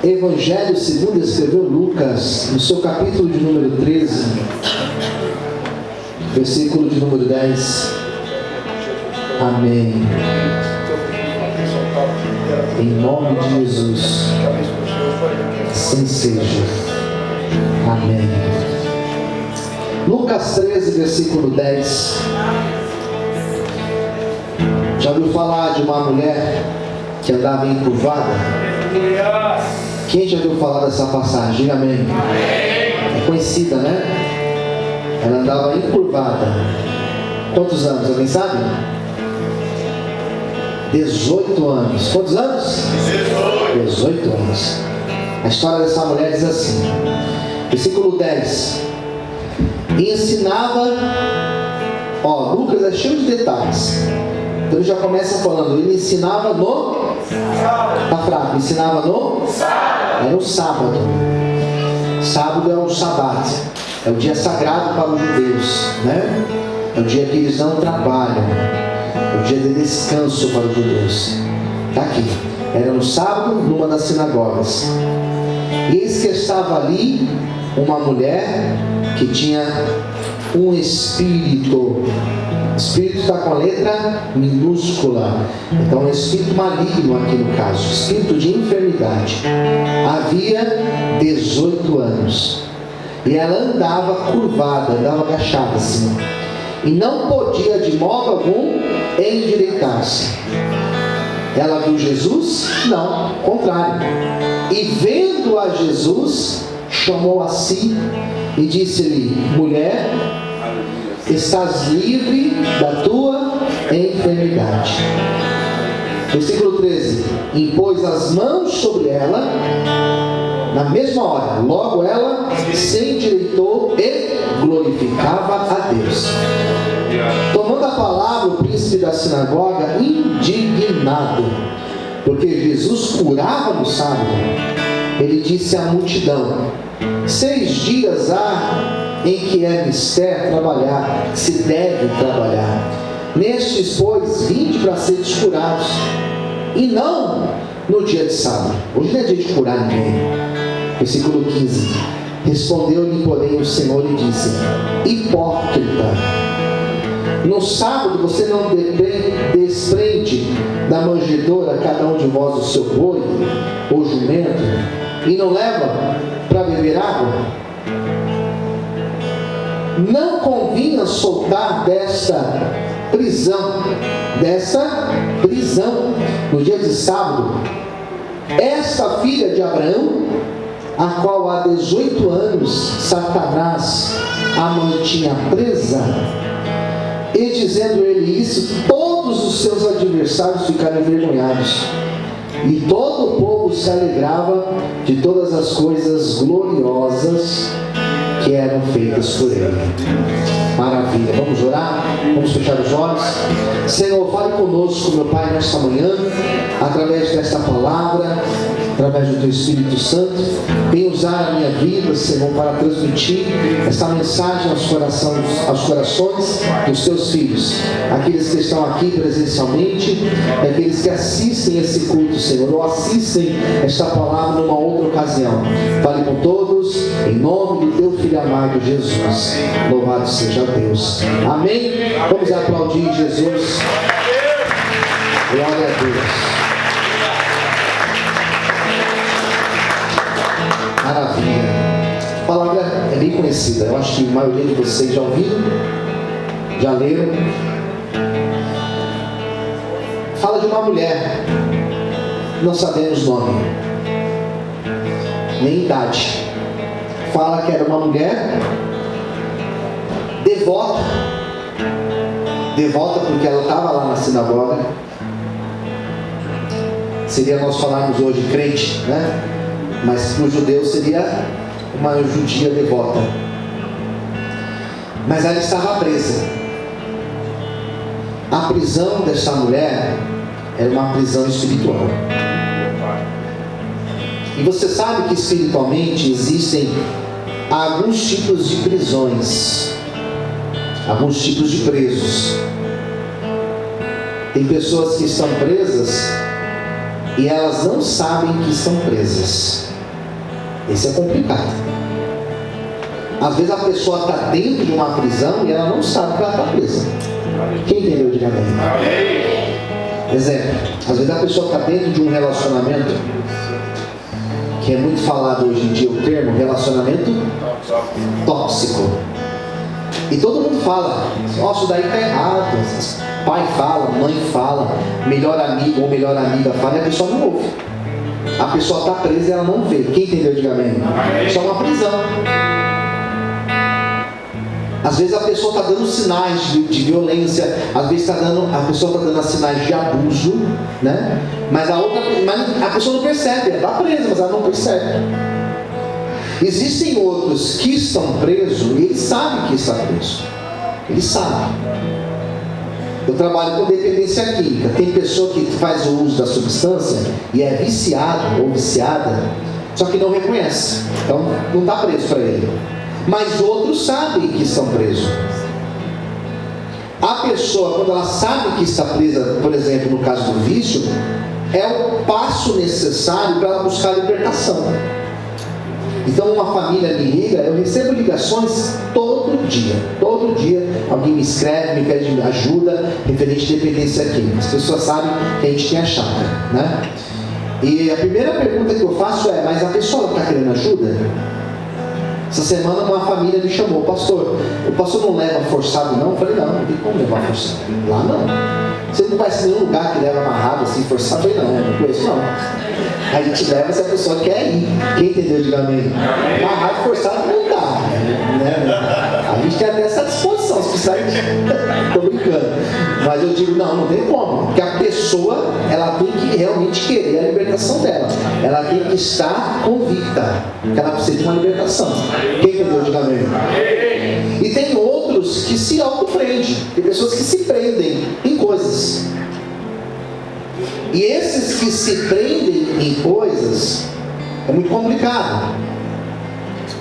Evangelho segundo escreveu Lucas, no seu capítulo de número 13, versículo de número 10. Amém. Em nome de Jesus, assim seja. Amém. Lucas 13, versículo 10. Já ouviu falar de uma mulher que andava encurvada? Quem já ouviu falar dessa passagem? Diga amém. É conhecida, né? Ela andava encurvada. Quantos anos? Alguém sabe? 18 anos. Quantos anos? 18 anos. A história dessa mulher diz assim, versículo 10. E ensinava, Lucas é cheio de detalhes. Então ele já começa falando, ele ensinava no sábado. Tá fraco, ensinava no sábado. Era o sábado. Sábado é o Shabat. É o dia sagrado para os judeus, né? É o dia que eles não trabalham. É o dia de descanso para os judeus. Está aqui. Era no sábado, numa das sinagogas. Eis que estava ali uma mulher que tinha um espírito. Espírito está com a letra minúscula. Então é um espírito maligno aqui no caso. Espírito de enfermidade. Havia 18 anos. E ela andava curvada, andava agachada assim. E não podia de modo algum endireitar-se. Ela viu Jesus? Não, contrário. E vendo a Jesus, chamou a si e disse-lhe: mulher, estás livre da tua enfermidade. Versículo 13. Impôs as mãos sobre ela. Na mesma hora, logo ela se endireitou e glorificava a Deus. Tomando a palavra, o príncipe da sinagoga, indignado, porque Jesus curava no sábado, ele disse à multidão: 6 dias há em que é mister trabalhar, se deve trabalhar. Nestes, pois, vinde para seres curados, e não no dia de sábado. Hoje não é dia de curar ninguém. Versículo 15. Respondeu-lhe, porém, o Senhor e disse: hipócrita, no sábado você não desprende da manjedoura cada um de vós o seu boi ou jumento, e não leva para beber água? Não convinha soltar desta prisão no dia de sábado esta filha de Abraão, a qual há 18 anos Satanás a mantinha presa? E dizendo ele isso, todos os seus adversários ficaram envergonhados, e todo o povo se alegrava de todas as coisas gloriosas que eram feitas por ele. Maravilha, vamos orar? Vamos fechar os olhos. Senhor, fale conosco, meu Pai, nesta manhã, através desta palavra, através do Teu Espírito Santo. Venha usar a minha vida, Senhor, para transmitir esta mensagem aos corações dos Teus filhos, aqueles que estão aqui presencialmente e aqueles que assistem esse culto, Senhor, ou assistem esta palavra numa outra ocasião. Fale com todos, em nome do Teu Filho amado Jesus. Louvado seja Deus. Amém? Vamos aplaudir Jesus. Glória a Deus. Maravilha. A palavra é bem conhecida. Eu acho que a maioria de vocês já ouviram, já leram. Fala de uma mulher. Não sabemos o nome, nem idade. Fala que era uma mulher devota. Devota porque ela estava lá na sinagoga. Seria nós falarmos hoje crente, né? Mas para o judeu seria uma judia devota. Mas ela estava presa. A prisão desta mulher era uma prisão espiritual. E você sabe que espiritualmente existem alguns tipos de prisões, alguns tipos de presos. Tem pessoas que estão presas e elas não sabem que estão presas. Esse é complicado. Às vezes a pessoa está dentro de uma prisão e ela não sabe que ela está presa. Quem entendeu? Diga amém. Exemplo, às vezes a pessoa está dentro de um relacionamento, que é muito falado hoje em dia o termo relacionamento tóxico. E todo mundo fala, nossa, isso daí está errado. Pai fala, mãe fala, melhor amigo ou melhor amiga fala, e a pessoa não ouve. A pessoa está presa e ela não vê. Quem entendeu? Diga amém. Isso é uma prisão. Às vezes a pessoa está dando sinais de violência, às vezes a pessoa está dando sinais de abuso, né? Mas a pessoa não percebe, ela está presa, mas ela não percebe. Existem outros que estão presos e eles sabem que está preso. Eles sabem. Eu trabalho com dependência química. Tem pessoa que faz o uso da substância e é viciado ou viciada, só que não reconhece. Então não está preso para ele. Mas outros sabem que estão presos. A pessoa, quando ela sabe que está presa, por exemplo, no caso do vício, é o passo necessário para ela buscar a libertação. Então uma família me liga, eu recebo ligações todo dia. Todo dia alguém me escreve, me pede ajuda referente à dependência química. As pessoas sabem que a gente tem a chácara, né? E a primeira pergunta que eu faço é, mas a pessoa está querendo ajuda? Essa semana uma família me chamou, pastor, o pastor não leva forçado não? Eu falei, não tem como levar forçado. Lá não. Você não conhece nenhum lugar que leva amarrado assim, forçado? Eu falei, não conheço não. A gente leva se a pessoa quer ir. Quem entendeu? Diga amém. Amarrado, forçado não dá, né? A gente tem até essa disposição, se precisar, estou brincando. Mas eu digo, não tem como. Porque a pessoa, ela tem que realmente querer a libertação dela. Ela tem que estar convicta que ela precisa de uma libertação. Quem entendeu? Diga amém. E tem outros que se autoprendem. Tem pessoas que se prendem em coisas. E esses que se prendem em coisas é muito complicado.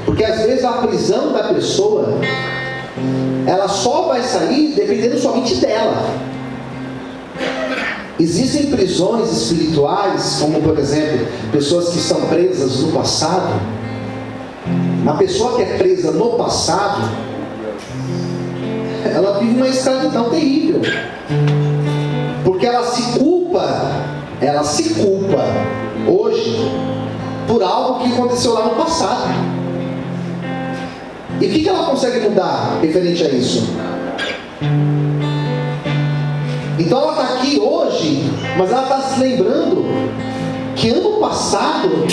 Porque às vezes a prisão da pessoa, ela só vai sair dependendo somente dela. Existem prisões espirituais, como por exemplo, pessoas que estão presas no passado. Uma pessoa que é presa no passado, ela vive uma escravidão terrível. Porque ela se culpa hoje por algo que aconteceu lá no passado. E o que ela consegue mudar referente a isso? Então ela está aqui hoje, mas ela está se lembrando que ano passado,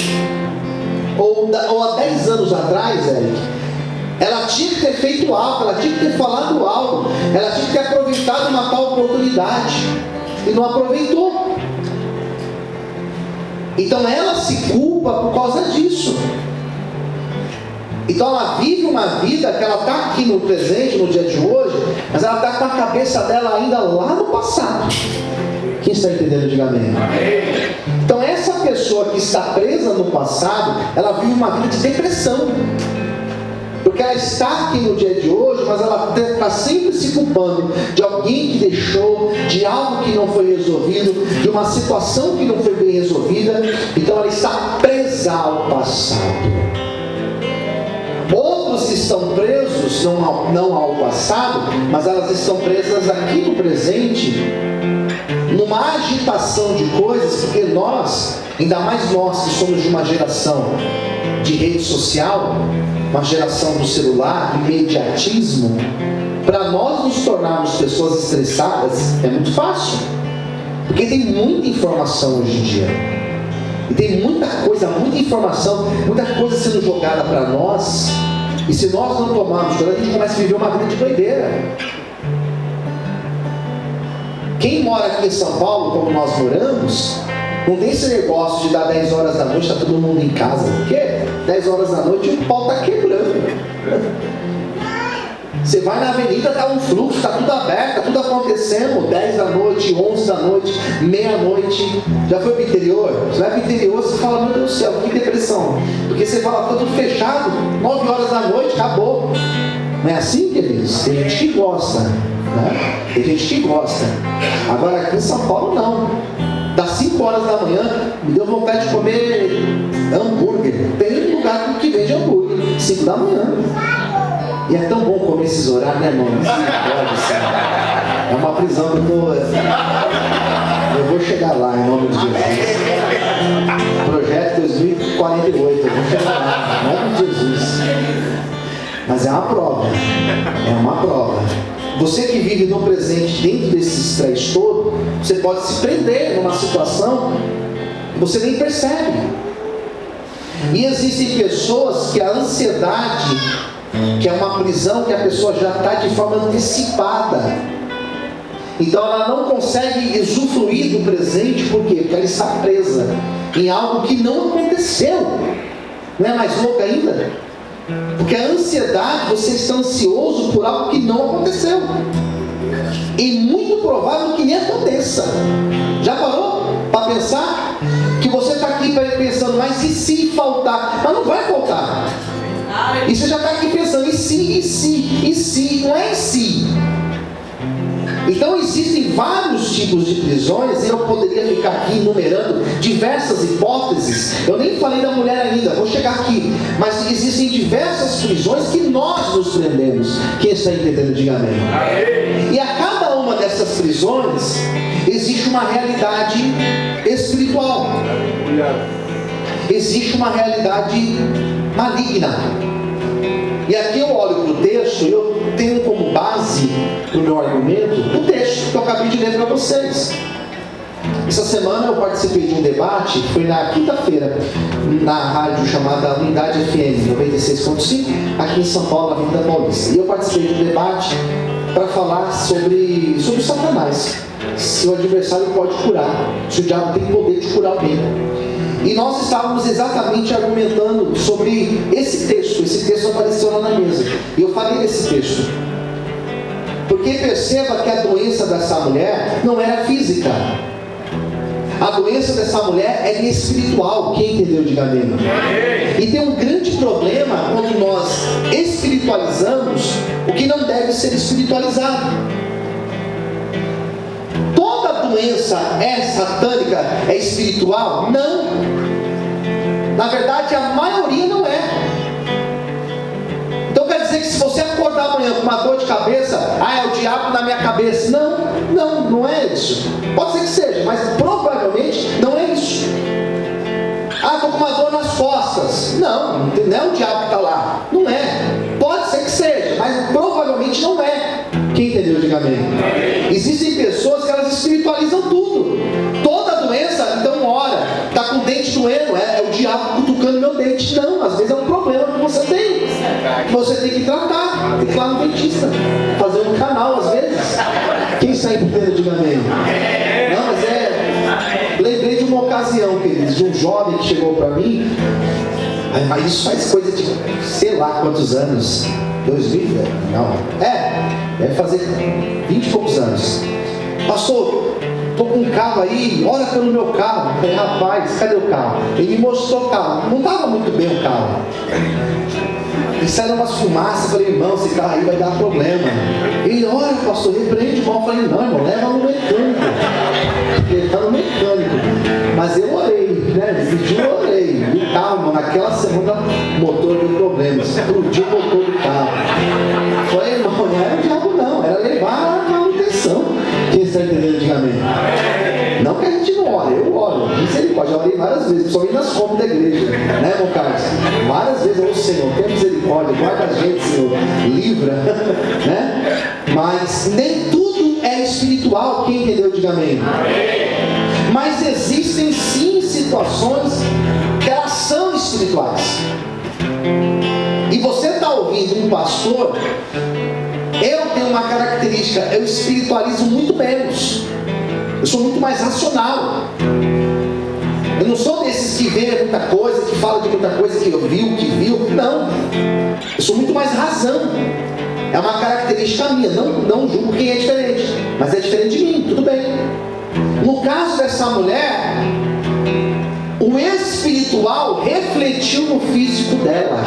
ou há 10 anos atrás, Eric, ela tinha que ter feito algo, ela tinha que ter falado algo, ela tinha que ter aproveitado uma tal oportunidade, e não aproveitou. Então ela se culpa por causa disso. Então ela vive uma vida que ela está aqui no presente, no dia de hoje, mas ela está com a cabeça dela ainda lá no passado. Quem está entendendo? Diga amém. Então essa pessoa que está presa no passado, ela vive uma vida de depressão. Porque ela está aqui no dia de hoje, mas ela está sempre se culpando de alguém que deixou, de algo que não foi resolvido, de uma situação que não foi bem resolvida. Então ela está presa ao passado. Outros estão presos não ao passado, mas elas estão presas aqui no presente, numa agitação de coisas, porque nós, ainda mais nós que somos de uma geração de rede social, uma geração do celular, imediatismo, para nós nos tornarmos pessoas estressadas é muito fácil, porque tem muita informação hoje em dia, e tem muita coisa, muita informação, muita coisa sendo jogada para nós, e se nós não tomarmos cuidado, a gente começa a viver uma vida de doideira. Quem mora aqui em São Paulo, como nós moramos, não tem esse negócio de dar 10 horas da noite, está todo mundo em casa. Por quê? 10 horas da noite o pau está quebrando. Você vai na avenida, está um fluxo, está tudo aberto, está tudo acontecendo. 10 da noite, 11 da noite, meia-noite. Já foi para o interior? Você vai para o interior, você fala, meu Deus do céu, que depressão. Porque você fala, está tudo fechado, 9 horas da noite, acabou. Não é assim, queridos? Tem gente que gosta, né? Tem gente que gosta. Agora aqui em São Paulo não. das 5 horas da manhã, me deu vontade de comer hambúrguer. Tem lugar que vende hambúrguer, 5 da manhã. E é tão bom comer esses horários, né, irmão? É uma prisão que eu vou chegar lá, em nome de Jesus. Projeto 2048, eu vou chegar lá, em nome de Jesus. Mas é uma prova. É uma prova. Você que vive no presente dentro desse estresse todo, você pode se prender numa situação que você nem percebe. E existem pessoas que a ansiedade, que é uma prisão que a pessoa já está de forma antecipada. Então ela não consegue usufruir do presente, por quê? Porque ela está presa em algo que não aconteceu. Não é mais louco ainda? Porque a ansiedade, você está ansioso por algo que não aconteceu. E muito provável que nem aconteça. Já parou para pensar? Que você está aqui pensando, mas e se faltar? Mas não vai faltar. E você já está aqui pensando, e se, não é em si. Então existem vários tipos de prisões, e eu poderia ficar aqui enumerando diversas hipóteses. Eu nem falei da mulher ainda, vou chegar aqui. Mas existem diversas prisões que nós nos prendemos. Quem está entendendo, diga amém. E a cada uma dessas prisões existe uma realidade espiritual. Existe uma realidade maligna. E aqui eu olho para o texto e eu tenho como base para o meu argumento o texto que eu acabei de ler para vocês. Essa semana eu participei de um debate, foi na quinta-feira, na rádio chamada Unidade FM 96.5, aqui em São Paulo, Avenida Paulista. E eu participei de um debate para falar sobre Satanás. Se o adversário pode curar, se o diabo tem poder de curar alguém. E nós estávamos exatamente argumentando sobre esse texto. Esse texto apareceu lá na mesa. E eu falei desse texto. Porque perceba que a doença dessa mulher não era física. A doença dessa mulher é espiritual. Quem entendeu, diga amém. E tem um grande problema quando nós espiritualizamos o que não deve ser espiritualizado. Toda doença é satânica, é espiritual? Não. Na verdade, a maioria não é. Então quer dizer que se você acordar amanhã com uma dor de cabeça, é o diabo na minha cabeça. Não é isso. Pode ser que seja, mas provavelmente não é isso. Estou com uma dor nas costas. Não é o diabo que está lá. Não é. Pode ser que seja, mas provavelmente não é. Quem entendeu, diga amém. Existem pessoas que elas espiritualizam tudo. Toda doença, então ora, está com o dente doendo, é o diabo cutucando meu dente. Não, às vezes é um problema que você tem. Que você tem que tratar. Tem que ir lá no dentista. Fazer um canal às vezes. Quem está entendendo, diga amém. Não, mas lembrei de uma ocasião, queridos, de um jovem que chegou para mim. Mas isso faz coisa de sei lá quantos anos. 2000? Não. Deve fazer 20 e poucos anos. Pastor, estou com um carro aí, ora pelo meu carro. Eu falei, rapaz, cadê o carro? Ele me mostrou o carro. Não estava muito bem o carro. E saíram umas fumaças. Eu falei, irmão, esse carro aí vai dar problema. Ele, ora, pastor, repreende o irmão. Eu falei, não, irmão, leva no mecânico. Ele está no mecânico. Mas eu orei, né? Eu orei. O carro, irmão, naquela semana o motor deu problema. Explodiu o motor do carro. Eu falei, irmão, não era o diabo não, era levar a manutenção. Quem está entendendo, diga amém. Não que a gente não ore, eu oro. Misericórdia, já orei várias vezes, principalmente nas compras da igreja, né, irmão Carlos? Várias vezes, ô Senhor, tenha misericórdia, guarda a gente, Senhor, livra, né? Mas nem tudo é espiritual. Quem entendeu, diga amém. Mas existem sim situações que elas são espirituais. E você está ouvindo um pastor, eu tenho uma característica, eu espiritualizo muito menos. Eu sou muito mais racional. Eu não sou desses que vê muita coisa, que fala de muita coisa que viu. Não. Eu sou muito mais razão. É uma característica minha. Não julgo quem é diferente, mas é diferente de mim, tudo bem. No caso dessa mulher, o espiritual refletiu no físico dela.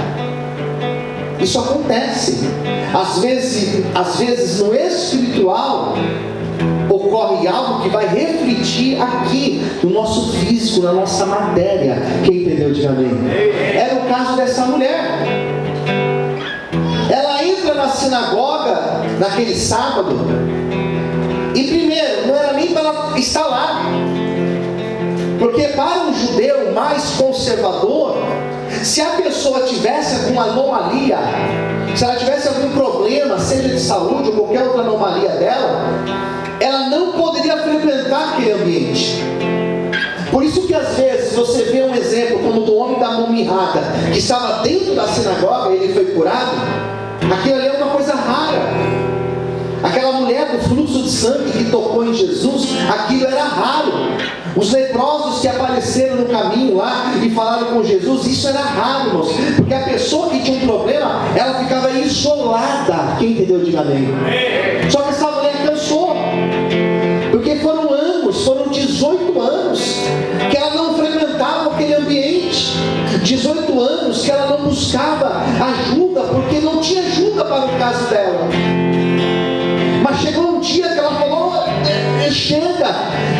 Isso acontece. Às vezes no espiritual, ocorre algo que vai refletir aqui no nosso físico, na nossa matéria. Quem entendeu, diga amém. Era o caso dessa mulher. Ela entra na sinagoga naquele sábado, e primeiro, não era nem para ela estar lá, porque para um judeu mais conservador, se a pessoa tivesse alguma anomalia, se ela tivesse algum problema, seja de saúde ou qualquer outra anomalia dela, ela não poderia frequentar aquele ambiente. Por isso que às vezes você vê um exemplo como do homem da mão mirrada, que estava dentro da sinagoga e ele foi curado. Aquilo ali é uma coisa rara. Aquela mulher do fluxo de sangue que tocou em Jesus, aquilo era raro. Os leprosos que apareceram no caminho lá e falaram com Jesus, isso era raro, irmãos, porque a pessoa que tinha um problema, ela ficava isolada. Quem entendeu, diga amém. Só que essa mulher cansou, porque foram 18 anos que ela não frequentava aquele ambiente, 18 anos que ela não buscava ajuda, porque não tinha ajuda para o caso dela. Mas chegou um dia que ela falou, chega,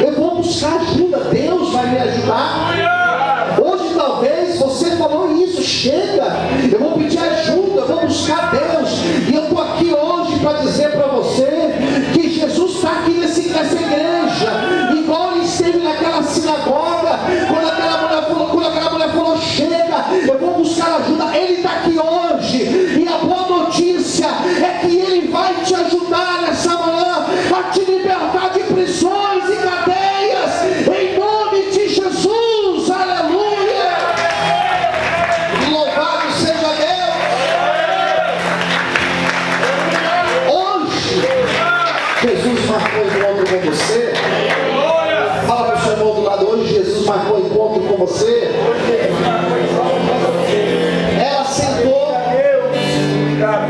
eu vou buscar ajuda, Deus vai me ajudar. Hoje talvez você falou isso, chega, eu vou pedir ajuda, eu vou buscar Deus. E eu estou aqui hoje para dizer para você que Jesus está aqui nessa igreja, igual ele esteve naquela sinagoga, quando aquela mulher falou, chega, eu vou buscar ajuda. Ele está aqui hoje, e a boa notícia é que Ele vai te ajudar nessa manhã, a te libertar de prisões e cadeias, em nome de Jesus. Aleluia! Louvado seja Deus! Hoje Jesus marcou encontro com você. Fala para o seu irmão do lado, hoje Jesus marcou encontro com você. Ela sentou,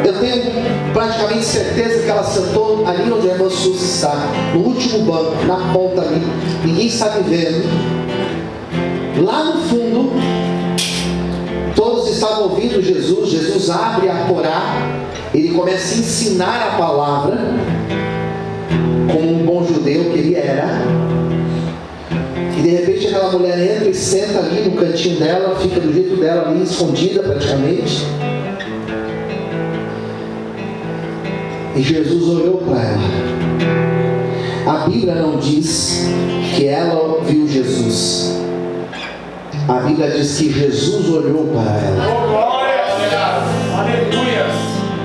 eu tenho praticamente certeza que ela sentou ali onde a irmã Suzy está, no último banco, na ponta ali, ninguém está me vendo. Lá no fundo, todos estavam ouvindo Jesus. Jesus abre a Torá, ele começa a ensinar a palavra, como um bom judeu que ele era. E de repente aquela mulher entra e senta ali no cantinho dela, fica do jeito dela ali, escondida praticamente. E Jesus olhou para ela. A Bíblia não diz que ela viu Jesus. A Bíblia diz que Jesus olhou para ela.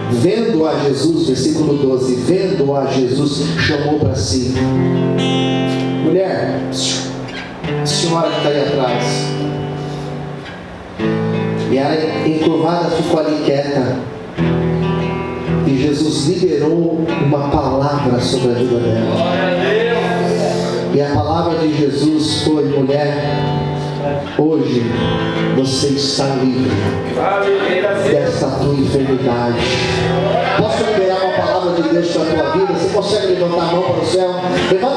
Vendo a Jesus, versículo 12, vendo a Jesus, chamou para si. Mulher, a senhora que está aí atrás. E ela, encurvada, ficou ali quieta. E Jesus liberou uma palavra sobre a vida dela. E a palavra de Jesus foi: mulher, hoje você está livre desta tua enfermidade. Posso liberar uma palavra de Deus para a tua vida? Você consegue levantar a mão para o céu? Levanta